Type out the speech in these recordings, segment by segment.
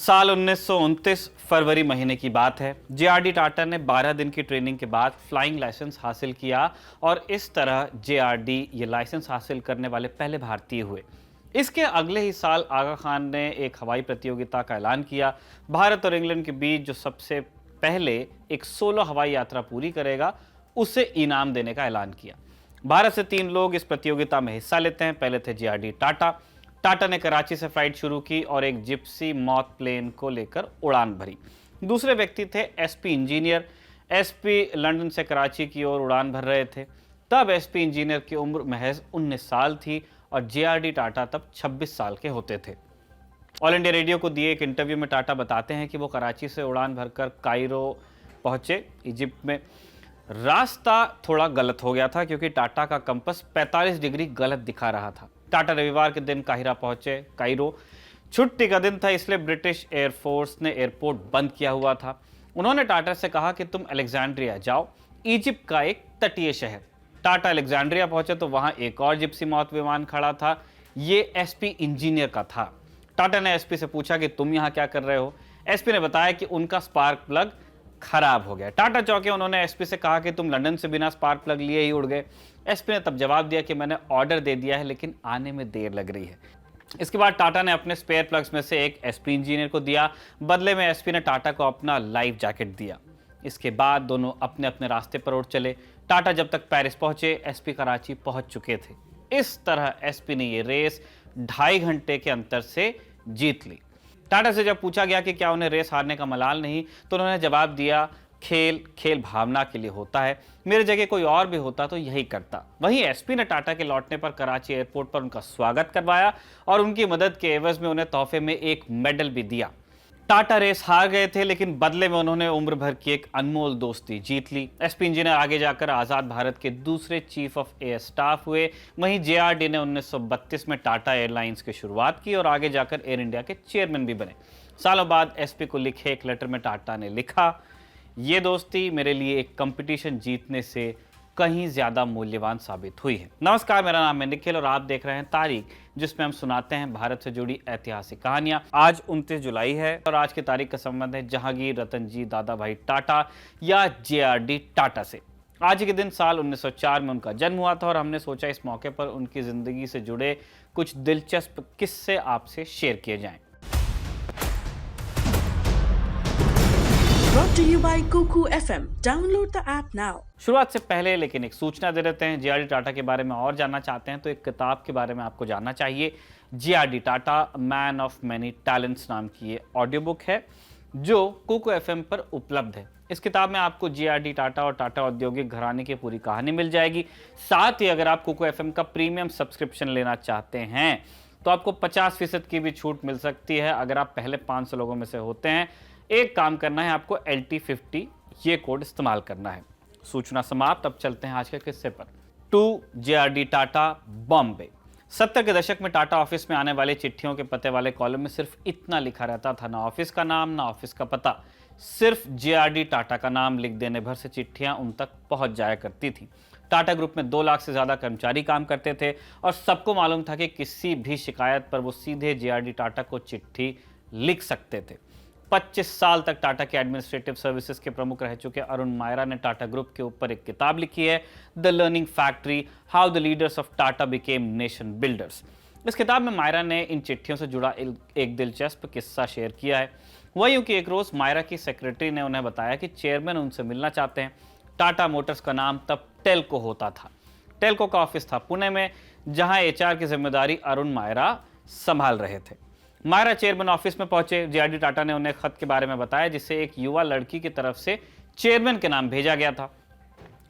साल 1929 फरवरी महीने की बात है। जेआरडी टाटा ने 12 दिन की ट्रेनिंग के बाद फ्लाइंग लाइसेंस हासिल किया और इस तरह जेआरडी ये लाइसेंस हासिल करने वाले पहले भारतीय हुए। इसके अगले ही साल आगा खान ने एक हवाई प्रतियोगिता का ऐलान किया। भारत और इंग्लैंड के बीच जो सबसे पहले एक सोलो हवाई यात्रा पूरी करेगा उसे इनाम देने का ऐलान किया। भारत से 3 लोग इस प्रतियोगिता में हिस्सा लेते हैं। पहले थे जेआरडी टाटा। टाटा ने कराची से फ्लाइट शुरू की और एक जिप्सी मॉथ प्लेन को लेकर उड़ान भरी। दूसरे व्यक्ति थे एसपी इंजीनियर। एसपी लंदन से कराची की ओर उड़ान भर रहे थे। तब एसपी इंजीनियर की उम्र महज 19 साल थी और जेआरडी टाटा तब 26 साल के होते थे। ऑल इंडिया रेडियो को दिए एक इंटरव्यू में टाटा बताते हैं कि वो कराची से उड़ान भरकर कायरो पहुंचे, इजिप्ट में। रास्ता थोड़ा गलत हो गया था क्योंकि टाटा का कंपास 45 डिग्री गलत दिखा रहा था। टाटा रविवार के दिन काहिरा पहुंचे। कायरो छुट्टी का दिन था, इसलिए ब्रिटिश एयरफोर्स ने एयरपोर्ट बंद किया हुआ था। उन्होंने टाटा से कहा कि तुम अलेक्जेंड्रिया जाओ, इजिप्ट का एक तटीय शहर। टाटा अलेक्जेंड्रिया पहुंचे तो वहां एक और जिप्सी मॉथ विमान खड़ा था। ये एसपी इंजीनियर का था। टाटा ने एसपी से पूछा कि तुम यहाँ क्या कर रहे हो। एसपी ने बताया कि उनका स्पार्क प्लग खराब हो गया। टाटा चौंके। उन्होंने एसपी से कहा कि तुम लंदन से बिना स्पार्क प्लग लिए ही उड़ गए। एसपी ने तब जवाब दिया कि मैंने ऑर्डर दे दिया है लेकिन आने में देर लग रही है। इसके बाद टाटा ने अपने स्पेयर प्लग्स में से एक एसपी इंजीनियर को दिया। बदले में एसपी ने टाटा को अपना लाइफ जैकेट दिया। इसके बाद दोनों अपने अपने रास्ते पर उड़ चले। टाटा जब तक पेरिस पहुंचे, एसपी कराची पहुंच चुके थे। इस तरह एसपी ने ये रेस 2.5 घंटे के अंतर से जीत ली। टाटा से जब पूछा गया कि क्या उन्हें रेस हारने का मलाल नहीं, तो उन्होंने जवाब दिया, खेल भावना के लिए होता है। मेरे जगह कोई और भी होता तो यही करता। वहीं एसपी ने टाटा के लौटने पर कराची एयरपोर्ट पर उनका स्वागत करवाया और उनकी मदद के एवज में उन्हें तोहफे में एक मेडल भी दिया। टाटा रेस हार गए थे लेकिन बदले में उन्होंने उम्र भर की एक अनमोल दोस्ती जीत ली। एसपी इंजीनियर आगे जाकर आजाद भारत के दूसरे चीफ ऑफ एयर स्टाफ हुए। वहीं जेआरडी ने 1932 में टाटा एयरलाइंस की शुरुआत की और आगे जाकर एयर इंडिया के चेयरमैन भी बने। सालों बाद एसपी को लिखे एक लेटर में टाटा ने लिखा, ये दोस्ती मेरे लिए एक कंपटीशन जीतने से कहीं ज्यादा मूल्यवान साबित हुई है। नमस्कार, मेरा नाम है निखिल और आप देख रहे हैं तारीख, जिसमें हम सुनाते हैं भारत से जुड़ी ऐतिहासिक कहानियां। आज 29 जुलाई है और आज की तारीख का संबंध है जहांगीर रतनजी दादा भाई टाटा या जेआरडी टाटा से। आज के दिन साल 1904 में उनका जन्म हुआ था और हमने सोचा इस मौके पर उनकी जिंदगी से जुड़े कुछ दिलचस्प किस्से आपसे शेयर किए जाएं। Brought to you by Kuku FM. Download the app now. शुरुआत से पहले लेकिन एक सूचना दे देते हैं। जेआरडी टाटा के बारे में और जानना चाहते हैं तो एक किताब के बारे में आपको जानना चाहिए। JRD Tata man of many talents नाम की ये ऑडियो बुक है जो कुकू एफएम पर उपलब्ध है। इस किताब में आपको जेआरडी टाटा और टाटा औद्योगिक घराने की पूरी कहानी मिल जाएगी। साथ ही अगर आप कुकू एफएम का प्रीमियम सब्सक्रिप्शन लेना चाहते हैं तो आपको 50% की भी छूट मिल सकती है अगर आप पहले 500 लोगों में से होते हैं। एक काम करना है, आपको LT50 ये कोड इस्तेमाल करना है। सूचना समाप्त। अब चलते हैं आज के किस्से पर। To JRD Tata, Bombay. 70 के दशक में टाटा ऑफिस में आने वाले चिट्ठियों के पते वाले कॉलम में सिर्फ इतना लिखा रहता था, ना ऑफिस का नाम ना ऑफिस का पता, सिर्फ जेआरडी टाटा का नाम लिख देने भर से चिट्ठियां उन तक पहुंच जाया करती थी। टाटा ग्रुप में 2 लाख से ज्यादा कर्मचारी काम करते थे और सबको मालूम था कि किसी भी शिकायत पर वो सीधे जेआरडी टाटा को चिट्ठी लिख सकते थे। 25 साल तक टाटा के एडमिनिस्ट्रेटिव सर्विसेज के प्रमुख रह चुके अरुण मायरा ने टाटा ग्रुप के ऊपर एक किताब लिखी है, the learning factory, how the leaders of Tata became nation builders. इस किताब में मायरा ने इन चिट्ठियों से जुड़ा एक दिलचस्प किस्सा शेयर किया है। वह यूं कि एक रोज मायरा की सेक्रेटरी ने उन्हें बताया कि चेयरमैन उनसे मिलना चाहते हैं। टाटा मोटर्स का नाम तब टेल्को होता था। टेल्को का ऑफिस था पुणे में, जहां HR की जिम्मेदारी अरुण मायरा संभाल रहे थे। मायरा चेयरमैन ऑफिस में पहुंचे। जेआरडी टाटा ने उन्हें खत के बारे में बताया जिसे एक युवा लड़की की तरफ से चेयरमैन के नाम भेजा गया था।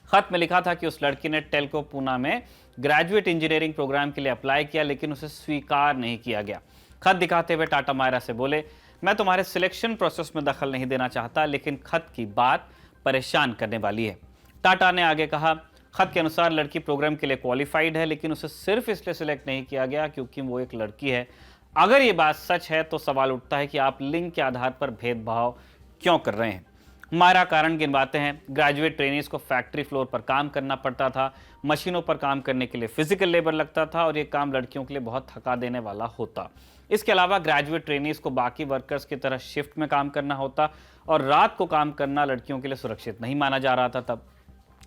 खत में लिखा था कि उस लड़की ने टेल्को पूना में ग्रेजुएट इंजीनियरिंग प्रोग्राम के लिए अप्लाई किया लेकिन उसे स्वीकार नहीं किया गया। खत दिखाते हुए टाटा मायरा से बोले, मैं तुम्हारे सिलेक्शन प्रोसेस में दखल नहीं देना चाहता लेकिन खत की बात परेशान करने वाली है। टाटा ने आगे कहा, खत के अनुसार लड़की प्रोग्राम के लिए क्वालिफाइड है लेकिन उसे सिर्फ इसलिए सिलेक्ट नहीं किया गया क्योंकि वो एक लड़की है। अगर ये बात सच है तो सवाल उठता है कि आप लिंग के आधार पर भेदभाव क्यों कर रहे हैं। मायरा कारण गिनवाते हैं, ग्रेजुएट ट्रेनीज को फैक्ट्री फ्लोर पर काम करना पड़ता था, मशीनों पर काम करने के लिए फिजिकल लेबर लगता था और ये काम लड़कियों के लिए बहुत थका देने वाला होता। इसके अलावा ग्रेजुएट ट्रेनीज को बाकी वर्कर्स की तरह शिफ्ट में काम करना होता और रात को काम करना लड़कियों के लिए सुरक्षित नहीं माना जा रहा था तब।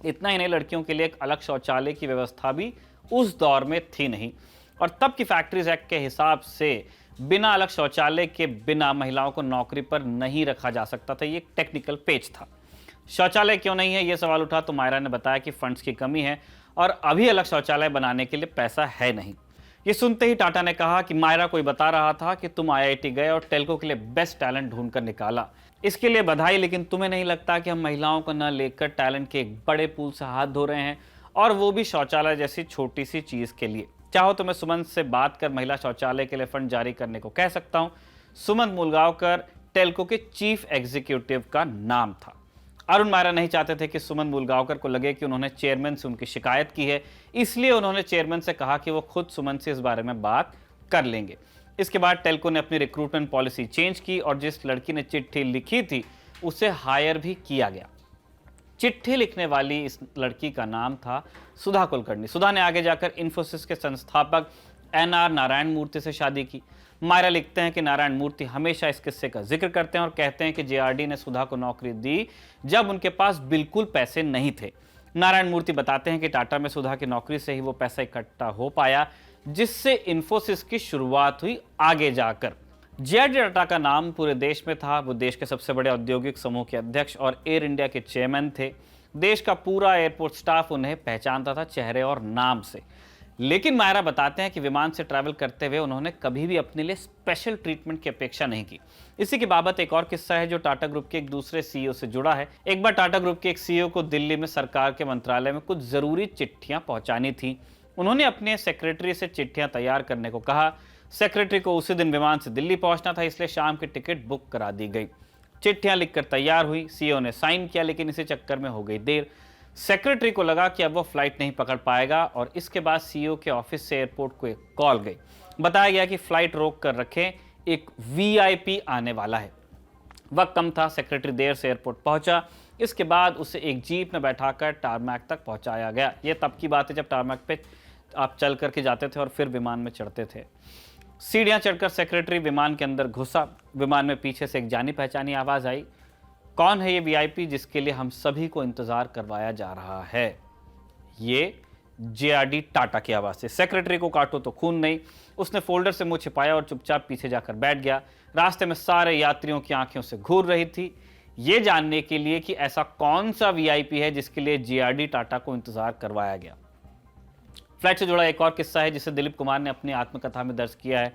इतना ही नहीं, लड़कियों के लिए एक अलग शौचालय की व्यवस्था भी उस दौर में थी नहीं, और तब की फैक्ट्रीज एक्ट के हिसाब से बिना अलग शौचालय के बिना महिलाओं को नौकरी पर नहीं रखा जा सकता था। ये एक टेक्निकल पेज था। शौचालय क्यों नहीं है, यह सवाल उठा तो मायरा ने बताया कि फंड्स की कमी है और अभी अलग शौचालय बनाने के लिए पैसा है नहीं। ये सुनते ही टाटा ने कहा कि मायरा कोई बता रहा था कि तुम आईआईटी गए और टेल्को के लिए बेस्ट टैलेंट ढूंढकर निकाला, इसके लिए बधाई, लेकिन तुम्हें नहीं लगता कि हम महिलाओं को न लेकर टैलेंट के एक बड़े पूल से हाथ धो रहे हैं, और वो भी शौचालय जैसी छोटी सी चीज के लिए। चाहो तो मैं सुमन से बात कर महिला शौचालय के लिए फंड जारी करने को कह सकता हूं। सुमन मुलगांवकर टेल्को के चीफ एग्जीक्यूटिव का नाम था। अरुण मायरा नहीं चाहते थे कि सुमन मुलगांवकर को लगे कि उन्होंने चेयरमैन से उनकी शिकायत की है, इसलिए उन्होंने चेयरमैन से कहा कि वो खुद सुमन से इस बारे में बात कर लेंगे। इसके बाद टेल्को ने अपनी रिक्रूटमेंट पॉलिसी चेंज की और जिस लड़की ने चिट्ठी लिखी थी उसे हायर भी किया गया। चिट्ठी लिखने वाली इस लड़की का नाम था सुधा कुलकर्णी। सुधा ने आगे जाकर इन्फोसिस के संस्थापक एनआर नारायण मूर्ति से शादी की। मायरा लिखते हैं कि नारायण मूर्ति हमेशा इस किस्से का जिक्र करते हैं और कहते हैं कि जेआरडी ने सुधा को नौकरी दी जब उनके पास बिल्कुल पैसे नहीं थे। नारायण मूर्ति बताते हैं कि टाटा में सुधा की नौकरी से ही वो पैसा इकट्ठा हो पाया जिससे इन्फोसिस की शुरुआत हुई आगे जाकर। जेआरडी टाटा का नाम पूरे देश में था। वो देश के सबसे बड़े औद्योगिक समूह के अध्यक्ष और एयर इंडिया के चेयरमैन थे। देश का पूरा एयरपोर्ट स्टाफ उन्हें पहचानता था चेहरे और नाम से। लेकिन मायरा बताते हैं कि विमान से ट्रैवल करते हुए उन्होंने कभी भी अपने लिए स्पेशल ट्रीटमेंट की अपेक्षा नहीं की। इसी की बाबत एक और किस्सा है जो टाटा ग्रुप के एक दूसरे सीईओ से जुड़ा है। एक बार टाटा ग्रुप के एक सीईओ को दिल्ली में सरकार के मंत्रालय में कुछ जरूरी चिट्ठियां पहुंचानी थी। उन्होंने अपने सेक्रेटरी से चिट्ठियां तैयार करने को कहा। सेक्रेटरी को उसी दिन विमान से दिल्ली पहुंचना था, इसलिए शाम की टिकट बुक करा दी गई। चिट्ठियां लिखकर तैयार हुई, सीईओ ने साइन किया, लेकिन इसी चक्कर में हो गई देर। सेक्रेटरी को लगा कि अब वो फ्लाइट नहीं पकड़ पाएगा और इसके बाद सीईओ के ऑफिस से एयरपोर्ट को एक कॉल गई। बताया गया कि फ्लाइट रोक कर रखें, एक वीआईपी आने वाला है। वक्त कम था, सेक्रेटरी देर से एयरपोर्ट पहुंचा। इसके बाद उसे एक जीप में बैठाकर टारमैक तक पहुंचाया गया। ये तब की बात है जब टारमैक पे आप चल करके जाते थे और फिर विमान में चढ़ते थे। सीढ़ियां चढ़कर सेक्रेटरी विमान के अंदर घुसा। विमान में पीछे से एक जानी पहचानी आवाज आई, कौन है ये वीआईपी जिसके लिए हम सभी को इंतजार करवाया जा रहा है? ये जेआरडी टाटा की आवाज से। सेक्रेटरी को काटो तो खून नहीं। उसने फोल्डर से मुंह छिपाया और चुपचाप पीछे जाकर बैठ गया। रास्ते में सारे यात्रियों की आंखें से घूर रही थी, ये जानने के लिए कि ऐसा कौन सा वीआईपी है जिसके लिए जेआरडी टाटा को इंतजार करवाया गया। फ्लाइट से जुड़ा एक और किस्सा है जिसे दिलीप कुमार ने अपनी आत्मकथा में दर्ज किया है।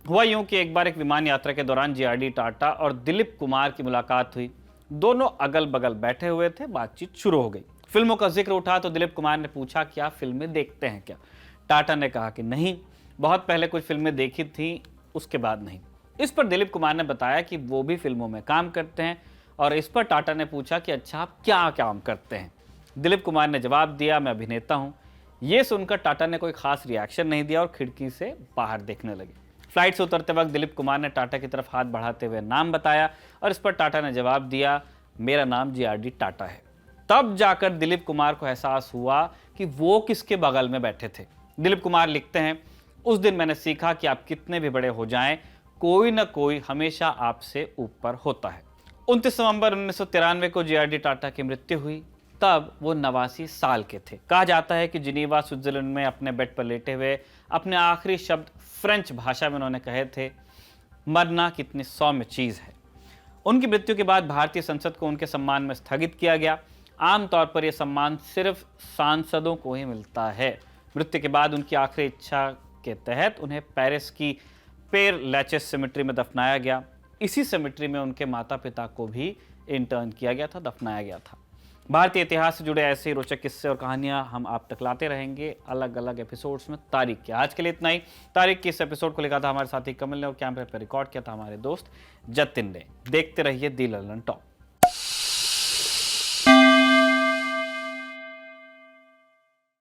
हुआ यूं कि एक बार एक विमान यात्रा के दौरान जेआरडी टाटा और दिलीप कुमार की मुलाकात हुई। दोनों अगल बगल बैठे हुए थे, बातचीत शुरू हो गई। फिल्मों का जिक्र उठा तो दिलीप कुमार ने पूछा, क्या फिल्में देखते हैं क्या? टाटा ने कहा कि नहीं, बहुत पहले कुछ फिल्में देखी थी, उसके बाद नहीं। इस पर दिलीप कुमार ने बताया कि वो भी फिल्मों में काम करते हैं और इस पर टाटा ने पूछा कि अच्छा आप क्या काम करते हैं? दिलीप कुमार ने जवाब दिया, मैं अभिनेता हूँ। ये सुनकर टाटा ने कोई खास रिएक्शन नहीं दिया और खिड़की से बाहर देखने लगे। फ्लाइट से उतरते वक्त दिलीप कुमार ने टाटा की तरफ हाथ बढ़ाते हुए नाम बताया और इस पर टाटा ने जवाब दिया, मेरा नाम जेआरडी टाटा है। तब जाकर दिलीप कुमार को एहसास हुआ कि वो किसके बगल में बैठे थे। दिलीप कुमार लिखते हैं, उस दिन मैंने सीखा कि आप कितने भी बड़े हो जाएं, कोई ना कोई हमेशा आपसे ऊपर होता है। 29 नवंबर 1993 को जेआरडी टाटा की मृत्यु हुई। तब वो 89 साल के थे। कहा जाता है कि जिनीवा स्विट्जरलैंड में अपने बेड पर लेटे हुए अपने आखिरी शब्द फ्रेंच भाषा में उन्होंने कहे थे, मरना कितनी सौम्य चीज है। उनकी मृत्यु के बाद भारतीय संसद को उनके सम्मान में स्थगित किया गया। आमतौर पर यह सम्मान सिर्फ सांसदों को ही मिलता है। मृत्यु के बाद उनकी आखिरी इच्छा के तहत उन्हें पेरिस की पेर लैचेस सेमेट्री में दफनाया गया। इसी सेमेट्री में उनके माता पिता को भी इंटर्न किया गया था, दफनाया गया था। भारतीय इतिहास से जुड़े ऐसे ही रोचक किस्से और कहानियां हम आप तक लाते रहेंगे अलग अलग एपिसोड्स में तारीख के। आज के लिए इतना ही। तारीख के इस एपिसोड को लिखा था हमारे साथी कमल ने और कैमरे पर रिकॉर्ड किया था हमारे दोस्त जतिन ने। देखते रहिए दी ललन टॉप।